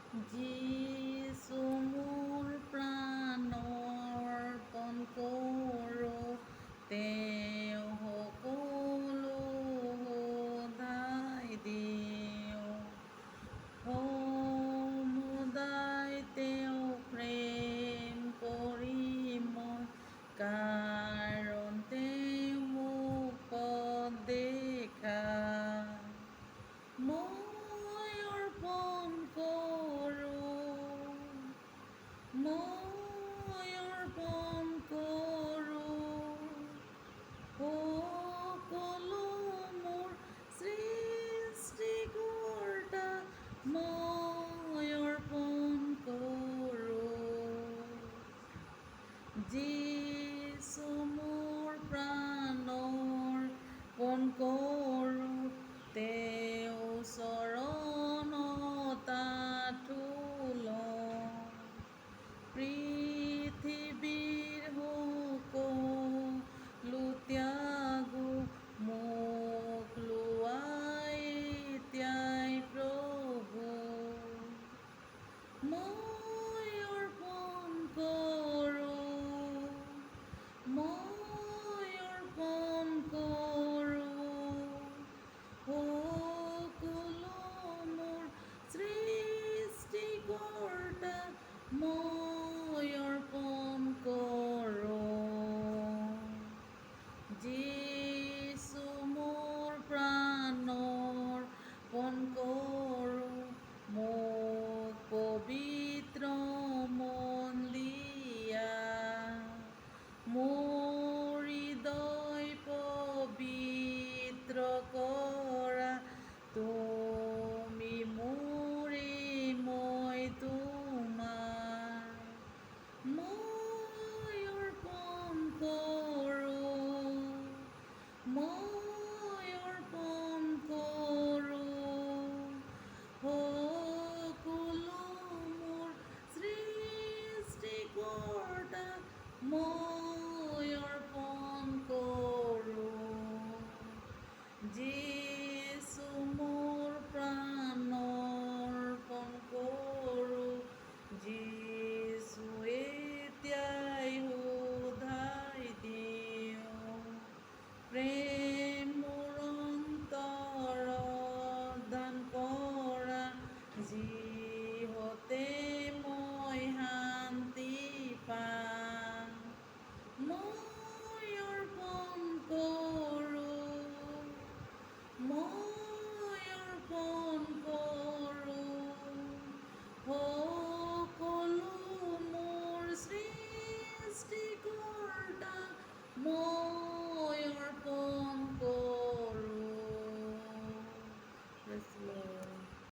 Jesus মোৰ প্ৰাণৰ্পণ কৰোঁ, তেওঁ সকলো শোধাই দিওঁ। সমুদায় তেওঁ প্ৰেম কৰি মই, কাৰণ তেওঁ মোক পথ দেখায়। মই অৰ্পণ কৰোঁ, মই অৰ্পণ কৰোঁ সকলো মোৰ সৃষ্টিকৰ্তাক, মই অৰ্পণ কৰোঁ। যিছু মোৰ প্ৰাণৰ্পণ কৰোঁ, তেওঁ চৰণত আঁঠু লওঁ। পৃথিৱীৰ সকলো ত্যাগো মোক লোৱাই এতিয়াই প্ৰভু। মই অৰ্পণ কৰোঁ, মই অৰ্পণ কৰোঁ সকলো মোৰ সৃষ্টিকৰ্তাক, মই অৰ্পণ কৰোঁ। যিছু মোৰ প্ৰাণৰ্পণ কৰোঁ, মোক পবিত্ৰ মন দিয়া। মোৰ হৃদয় পবিত্ৰ কৰা, তুমি মোৰে মই তোমাৰ। মই অৰ্পণ কৰোঁ, মই অৰ্পণ কৰোঁ সকলো মোৰ সৃষ্টিকৰ্তাক, মই অৰ্পণ কৰোঁ। যিছু মোৰ প্ৰাণৰ্পণ কৰোঁ, যিছু এতিয়াই শোধাই দিওঁ। প্ৰেম মোৰ অন্তৰত দান কৰা, যিহতে